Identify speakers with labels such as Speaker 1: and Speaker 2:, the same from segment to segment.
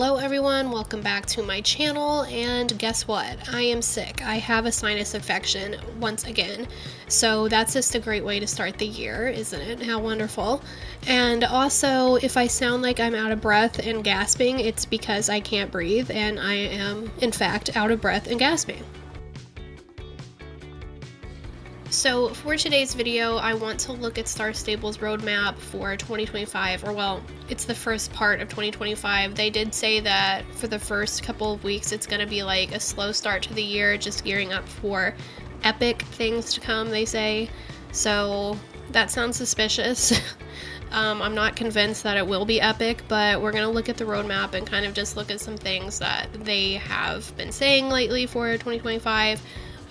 Speaker 1: Hello everyone, welcome back to my channel, and guess what? I am sick. I have a sinus infection once again, so that's just a great way to start the year, isn't it? How wonderful. And also, if I sound like I'm out of breath and gasping, it's because I can't breathe, and I am, in fact, out of breath and gasping. So for today's video, I want to look at Star Stable's roadmap for 2025, or well, it's the first part of 2025. They did say that for the first couple of weeks it's going to be like a slow start to the year, just gearing up for epic things to come, they say. So that sounds suspicious. I'm not convinced that it will be epic, but we're going to look at the roadmap and kind of just look at some things that they have been saying lately for 2025.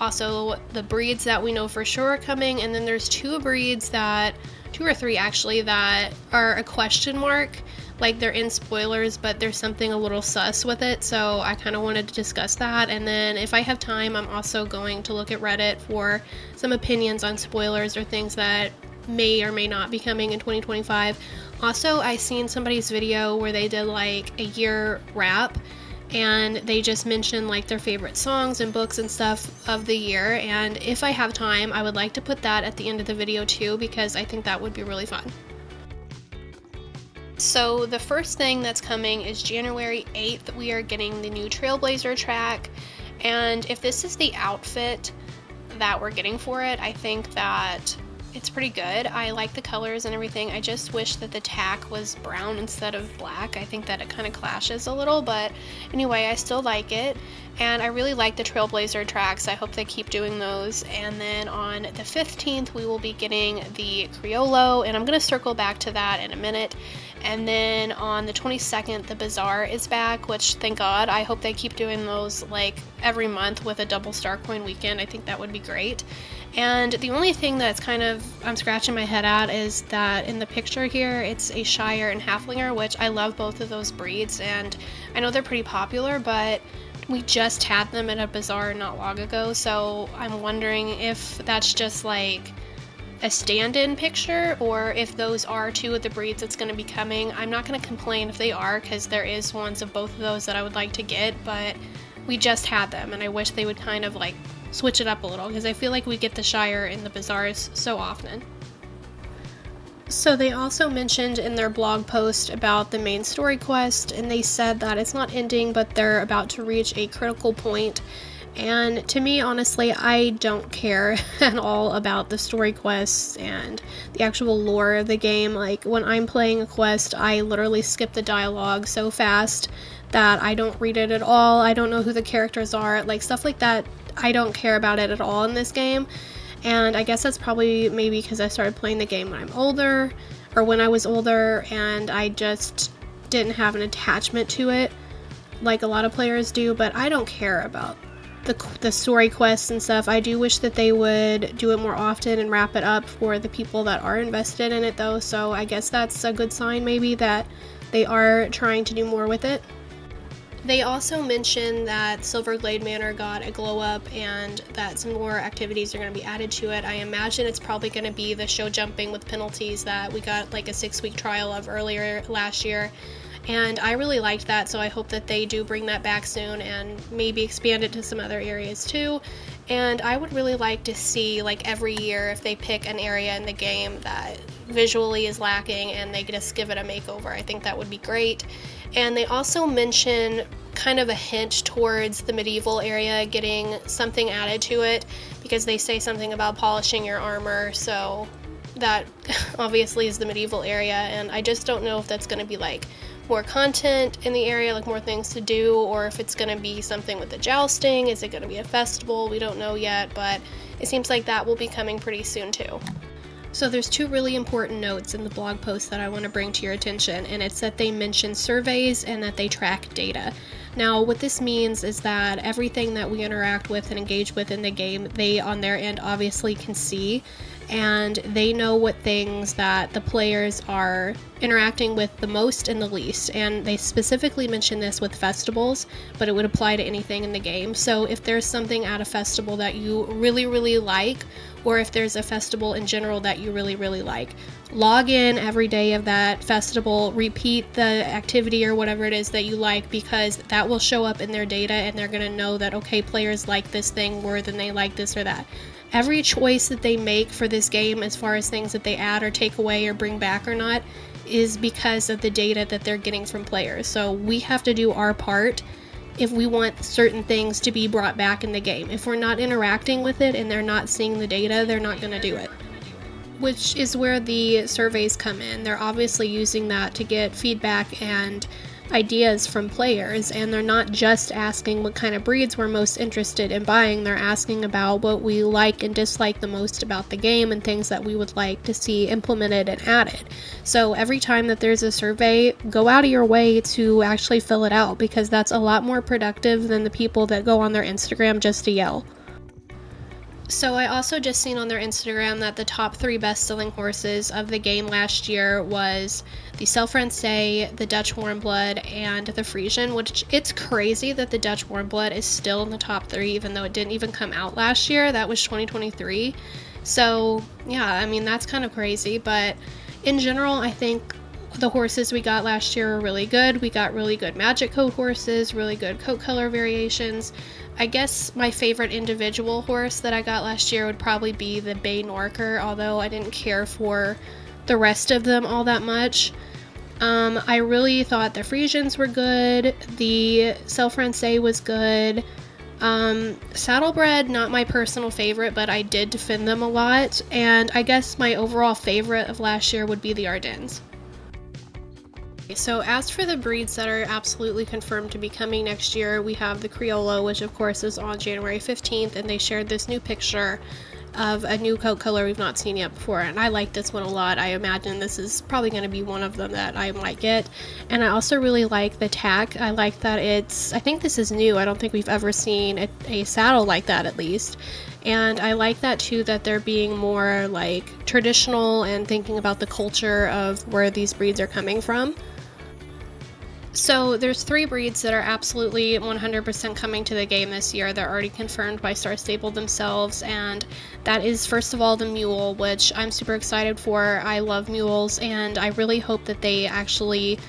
Speaker 1: Also, the breeds that we know for sure are coming, and then there's two or three actually, that are a question mark. Like, they're in spoilers, but there's something a little sus with it, so I kind of wanted to discuss that. And then if I have time, I'm also going to look at Reddit for some opinions on spoilers or things that may or may not be coming in 2025. Also, I seen somebody's video where they did like a year wrap, and they just mentioned like their favorite songs and books and stuff of the year, and if I have time I would like to put that at the end of the video too, because I think that would be really fun. So the first thing that's coming is January 8th. We are getting the new Trailblazer track, and if this is the outfit that we're getting for it, I think that it's pretty good. I like the colors and everything. I just wish that the tack was brown instead of black. I think that it kind of clashes a little, but anyway, I still like it. And I really like the Trailblazer tracks. I hope they keep doing those. And then on the 15th, we will be getting the Criollo, and I'm going to circle back to that in a minute. And then on the 22nd, the Bazaar is back, which, thank God, I hope they keep doing those like every month with a double star coin weekend. I think that would be great. And the only thing that's kind of I'm scratching my head at is that in the picture here, it's a Shire and Halflinger, which I love both of those breeds, and I know they're pretty popular, but we just had them at a bazaar not long ago, so I'm wondering if that's just like a stand-in picture, or if those are two of the breeds that's going to be coming. I'm not going to complain if they are, because there is ones of both of those that I would like to get, but we just had them, and I wish they would kind of like switch it up a little, because I feel like we get the Shire in the bazaars so often. So they also mentioned in their blog post about the main story quest, and they said that it's not ending, but they're about to reach a critical point. And to me, honestly, I don't care at all about the story quests and the actual lore of the game. Like, when I'm playing a quest, I literally skip the dialogue so fast that I don't read it at all. I don't know who the characters are, like stuff like that. I don't care about it at all in this game. And I guess that's probably maybe because I started playing the game when I'm older, or when I was older, and I just didn't have an attachment to it like a lot of players do. But I don't care about the story quests and stuff. I do wish that they would do it more often and wrap it up for the people that are invested in it though, so I guess that's a good sign maybe that they are trying to do more with it. They also mentioned that Silverglade Manor got a glow up and that some more activities are going to be added to it. I imagine it's probably going to be the show jumping with penalties that we got like a 6-week trial of earlier last year. And I really liked that, so I hope that they do bring that back soon and maybe expand it to some other areas too. And I would really like to see, like, every year if they pick an area in the game that visually is lacking and they just give it a makeover. I think that would be great. And they also mention kind of a hint towards the medieval area getting something added to it, because they say something about polishing your armor, so that obviously is the medieval area, and I just don't know if that's going to be like more content in the area, like more things to do, or if it's going to be something with the jousting. Is it going to be a festival? We don't know yet, but it seems like that will be coming pretty soon too. So there's two really important notes in the blog post that I want to bring to your attention, and it's that they mention surveys and that they track data. Now, what this means is that everything that we interact with and engage with in the game, they on their end obviously can see, and they know what things that the players are interacting with the most and the least. And they specifically mention this with festivals, but it would apply to anything in the game. So if there's something at a festival that you really, really like, or if there's a festival in general that you really, really like, log in every day of that festival, repeat the activity or whatever it is that you like, because that will show up in their data and they're going to know that, okay, players like this thing more than they like this or that. Every choice that they make for this game, as far as things that they add or take away or bring back or not, is because of the data that they're getting from players. So we have to do our part if we want certain things to be brought back in the game. If we're not interacting with it and they're not seeing the data, they're not going to do it. Which is where the surveys come in. They're obviously using that to get feedback and ideas from players, and they're not just asking what kind of breeds we're most interested in buying. They're asking about what we like and dislike the most about the game and things that we would like to see implemented and added. So every time that there's a survey, go out of your way to actually fill it out, because that's a lot more productive than the people that go on their Instagram just to yell. So I also just seen on their Instagram that the top 3 best-selling horses of the game last year was the Selfrancais, the Dutch Warmblood, and the Frisian, which it's crazy that the Dutch Warmblood is still in the top 3, even though it didn't even come out last year. That was 2023. So yeah, I mean, that's kind of crazy, but in general, I think the horses we got last year were really good. We got really good magic coat horses, really good coat color variations. I guess my favorite individual horse that I got last year would probably be the Bay Norker, although I didn't care for the rest of them all that much. I really thought the Frisians were good. The Selfrancais was good. Saddlebred, not my personal favorite, but I did defend them a lot. And I guess my overall favorite of last year would be the Ardennes. So as for the breeds that are absolutely confirmed to be coming next year, we have the Criollo, which of course is on January 15th, and they shared this new picture of a new coat color we've not seen yet before, and I like this one a lot. I imagine this is probably going to be one of them that I might get. And I also really like the tack. I like that I think this is new. I don't think we've ever seen a saddle like that, at least. And I like that too, that they're being more like traditional and thinking about the culture of where these breeds are coming from. So there's 3 breeds that are absolutely 100% coming to the game this year. They're already confirmed by Star Stable themselves, and that is, first of all, the Mule, which I'm super excited for. I love mules, and I really hope that they actually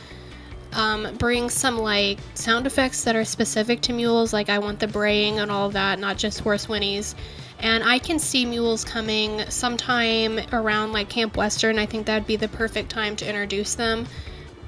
Speaker 1: bring some like sound effects that are specific to mules. Like, I want the braying and all of that, not just horse whinnies. And I can see mules coming sometime around like Camp Western. I think that'd be the perfect time to introduce them.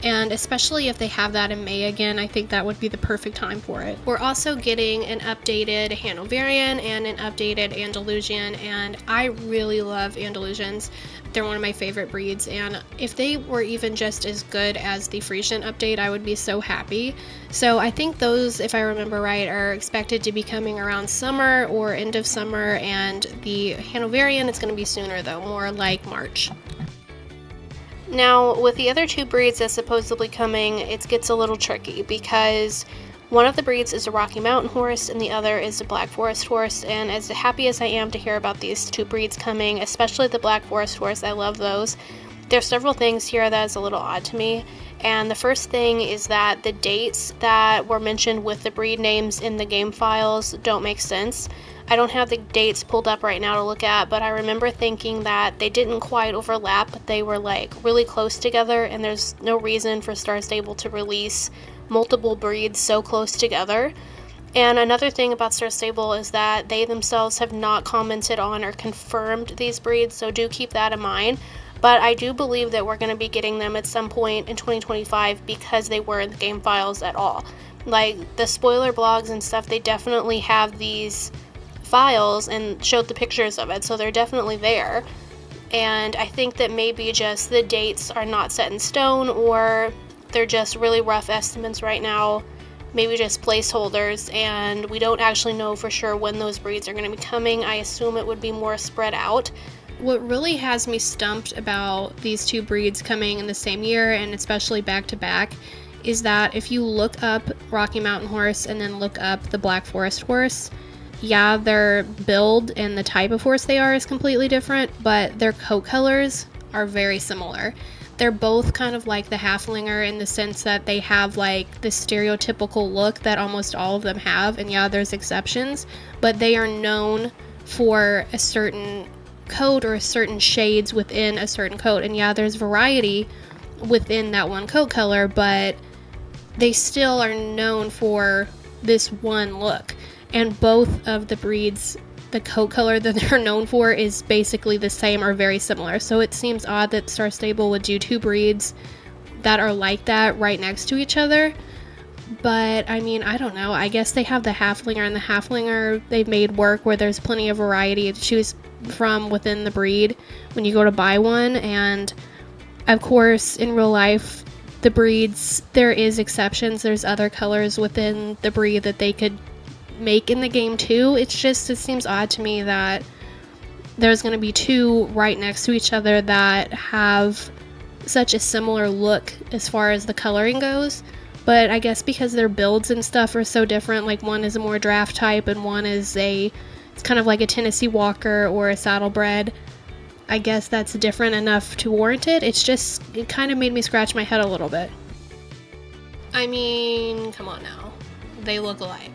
Speaker 1: And especially if they have that in May again, I think that would be the perfect time for it. We're also getting an updated Hanoverian and an updated Andalusian, and I really love Andalusians. They're one of my favorite breeds, and if they were even just as good as the Frisian update, I would be so happy. So I think those, if I remember right, are expected to be coming around summer or end of summer, and the Hanoverian is going to be sooner though, more like March. Now, with the other 2 breeds that's supposedly coming, it gets a little tricky, because one of the breeds is a Rocky Mountain horse and the other is a Black Forest horse. And as happy as I am to hear about these 2 breeds coming, especially the Black Forest horse, I love those, there's several things here that is a little odd to me. And the first thing is that the dates that were mentioned with the breed names in the game files don't make sense. I don't have the dates pulled up right now to look at, but I remember thinking that they didn't quite overlap, but they were like really close together, and there's no reason for Star Stable to release multiple breeds so close together. And another thing about Star Stable is that they themselves have not commented on or confirmed these breeds, so do keep that in mind. But I do believe that we're going to be getting them at some point in 2025 because they were in the game files at all. Like the spoiler blogs and stuff, they definitely have these files and showed the pictures of it, so they're definitely there. And I think that maybe just the dates are not set in stone, or they're just really rough estimates right now, maybe just placeholders, and we don't actually know for sure when those breeds are going to be coming. I assume it would be more spread out. What really has me stumped about these 2 breeds coming in the same year, and especially back to back, is that if you look up Rocky Mountain horse and then look up the Black Forest horse, Yeah, their build and the type of horse they are is completely different, but their coat colors are very similar. They're both kind of like the halflinger in the sense that they have like the stereotypical look that almost all of them have, and yeah, there's exceptions, but they are known for a certain coat or certain shades within a certain coat. And yeah, there's variety within that one coat color, but they still are known for this one look. And both of the breeds, the coat color that they're known for is basically the same or very similar. So it seems odd that Star Stable would do two breeds that are like that right next to each other. But I mean, I don't know. I guess they have the halflinger, and the halflinger they've made work where there's plenty of variety to choose from within the breed when you go to buy one. And of course, in real life, the breeds, there is exceptions. There's other colors within the breed that they could make in the game too. It seems odd to me that there's going to be two right next to each other that have such a similar look as far as the coloring goes. But I guess because their builds and stuff are so different, like one is a more draft type and one is it's kind of like a Tennessee Walker or a saddlebred. I guess that's different enough to warrant it. It kind of made me scratch my head a little bit. I mean, come on now. They look alike.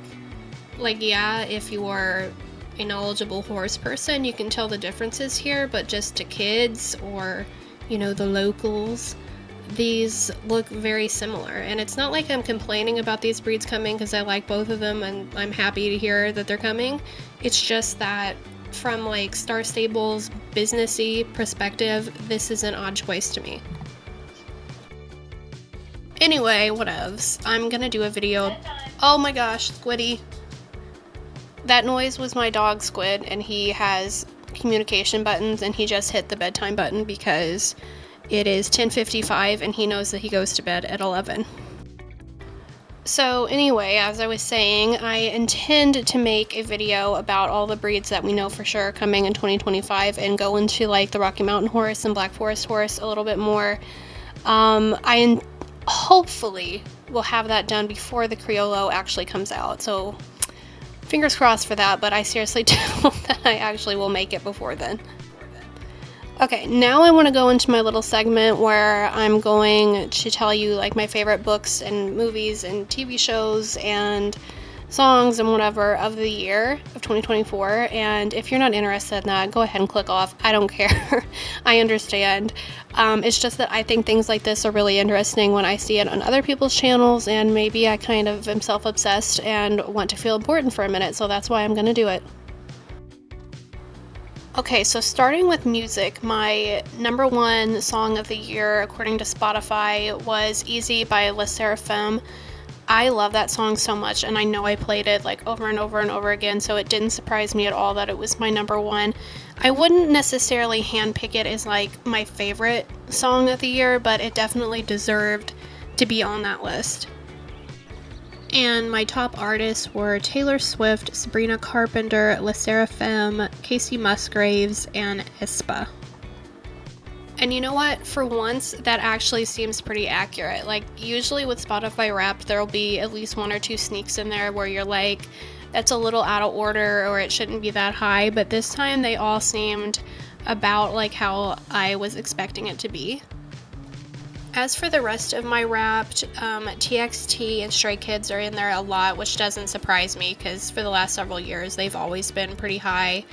Speaker 1: Like, yeah, if you are a knowledgeable horse person, you can tell the differences here, but just to kids or, the locals, these look very similar. And it's not like I'm complaining about these breeds coming, because I like both of them and I'm happy to hear that they're coming. It's just that from like Star Stable's businessy perspective, this is an odd choice to me. Anyway, whatevs. I'm gonna do a video. Oh my gosh, Squiddy. That noise was my dog Squid, and he has communication buttons, and he just hit the bedtime button because it is 10:55 and he knows that he goes to bed at 11. So anyway, as I was saying, I intend to make a video about all the breeds that we know for sure are coming in 2025 and go into like the Rocky Mountain horse and Black Forest horse a little bit more. I hopefully will have that done before the Criollo actually comes out. So fingers crossed for that, but I seriously doubt that I actually will make it before then. Okay, now I want to go into my little segment where I'm going to tell you like my favorite books and movies and TV shows and songs and whatever of the year of 2024. And if you're not interested in that, go ahead and click off. I don't care. I understand. It's just that I think things like this are really interesting when I see it on other people's channels, and maybe I kind of am self-obsessed and want to feel important for a minute, so that's why I'm going to do it. Okay, so starting with music, my number one song of the year, according to Spotify, was Easy by Le Seraphim. I love that song so much, and I know I played it like over and over and over again, so it didn't surprise me at all that it was my number one. I wouldn't necessarily handpick it as like my favorite song of the year, but it definitely deserved to be on that list. And my top artists were Taylor Swift, Sabrina Carpenter, Le Seraphim, Casey Musgraves, and aespa. And you know what? For once, that actually seems pretty accurate. Like, usually with Spotify Wrapped, there'll be at least one or two sneaks in there where you're like, that's a little out of order or it shouldn't be that high. But this time, they all seemed about like how I was expecting it to be. As for the rest of my Wrapped, TXT and Stray Kids are in there a lot, which doesn't surprise me because for the last several years, they've always been pretty high.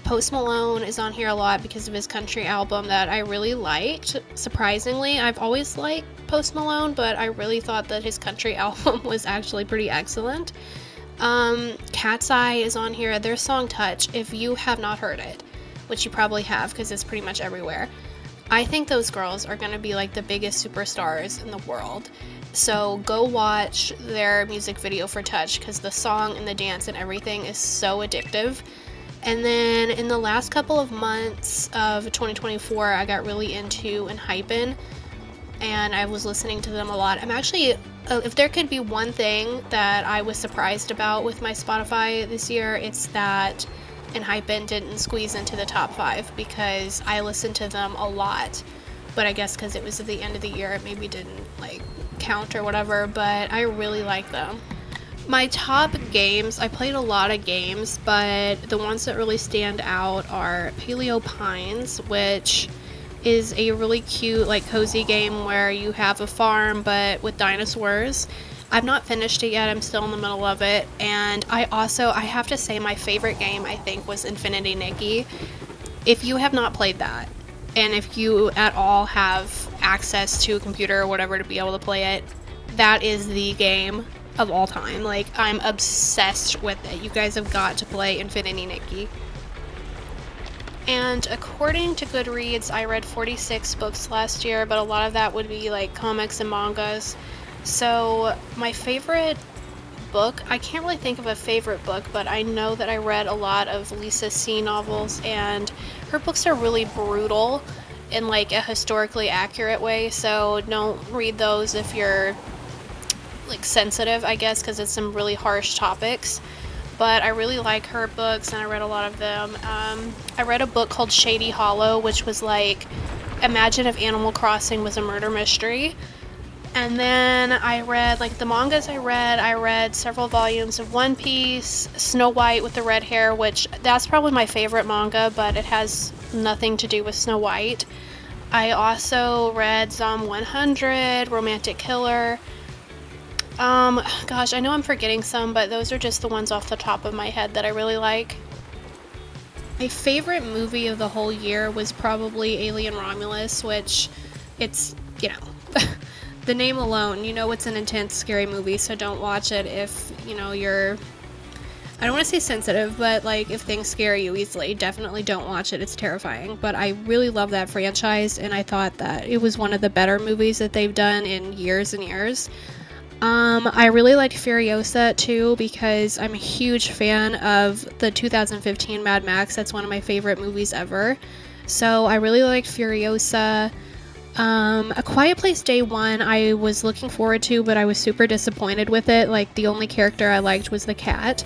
Speaker 1: Post Malone is on here a lot because of his country album that I really liked. Surprisingly, I've always liked Post Malone, but I really thought that his country album was actually pretty excellent. Cat's Eye is on here. Their song Touch, if you have not heard it, which you probably have because it's pretty much everywhere, I think those girls are going to be like the biggest superstars in the world. So go watch their music video for Touch because the song and the dance and everything is so addictive. And then in the last couple of months of 2024, I got really into Enhypen, and I was listening to them a lot. I'm actually, if there could be one thing that I was surprised about with my Spotify this year, it's that Enhypen didn't squeeze into the top 5 because I listened to them a lot. But I guess because it was at the end of the year, it maybe didn't like count or whatever, but I really like them. My top games, I played a lot of games, but the ones that really stand out are Paleo Pines, which is a really cute, like, cozy game where you have a farm but with dinosaurs. I've not finished it yet, I'm still in the middle of it. And I have to say my favorite game, I think, was Infinity Nikki. If you have not played that, and if you at all have access to a computer or whatever to be able to play it, that is the game of all time. Like, I'm obsessed with it. You guys have got to play Infinity Nikki. And according to Goodreads, I read 46 books last year, but a lot of that would be like comics and mangas. So my favorite book, I can't really think of a favorite book, but I know that I read a lot of Lisa C novels, and her books are really brutal in like a historically accurate way, so don't read those if you're like sensitive, I guess, because it's some really harsh topics. But I really like her books, and I read a lot of them. I read a book called Shady Hollow, which was like, imagine if Animal Crossing was a murder mystery. And then I read, like, the mangas I read several volumes of One Piece, Snow White with the red hair, which that's probably my favorite manga, but it has nothing to do with Snow White. I also read Zom 100, Romantic Killer. Gosh, I know I'm forgetting some, but those are just the ones off the top of my head that I really like. My favorite movie of the whole year was probably Alien Romulus, which it's, you know, the name alone, you know it's an intense, scary movie, so don't watch it if, you know, you're, I don't want to say sensitive, but like if things scare you easily, definitely don't watch it. It's terrifying. But I really love that franchise, and I thought that it was one of the better movies that they've done in years and years. I really liked Furiosa too, because I'm a huge fan of the 2015 Mad Max. That's one of my favorite movies ever. So I really liked Furiosa. A Quiet Place Day 1 I was looking forward to, but I was super disappointed with it. Like, the only character I liked was the cat.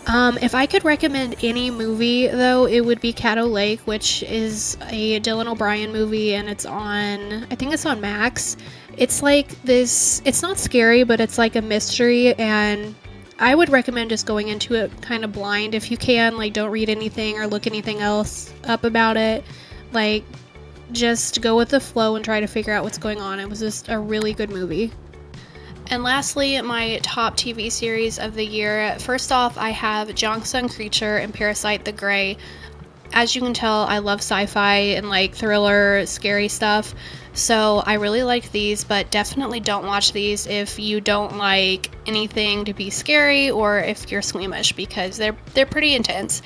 Speaker 1: If I could recommend any movie, though, it would be Caddo Lake, which is a Dylan O'Brien movie, and it's on, I think it's on Max. It's like this, it's not scary, but it's like a mystery, and I would recommend just going into it kind of blind if you can. Like, don't read anything or look anything else up about it. Like, just go with the flow and try to figure out what's going on. It was just a really good movie. And lastly, my top TV series of the year. First off, I have Jongsung Creature and Parasite the Grey. As you can tell, I love sci-fi and like thriller, scary stuff. So I really like these, but definitely don't watch these if you don't like anything to be scary or if you're squeamish, because they're pretty intense.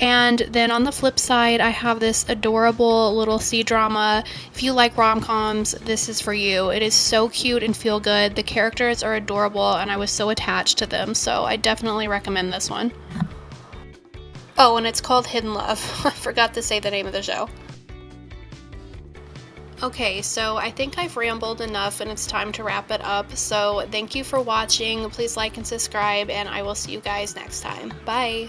Speaker 1: And then on the flip side, I have this adorable little C-drama. If you like rom-coms, this is for you. It is so cute and feel good. The characters are adorable, and I was so attached to them, so I definitely recommend this one. Oh, and it's called Hidden Love. I forgot to say the name of the show. Okay, so I think I've rambled enough, and it's time to wrap it up. So thank you for watching. Please like and subscribe, and I will see you guys next time. Bye!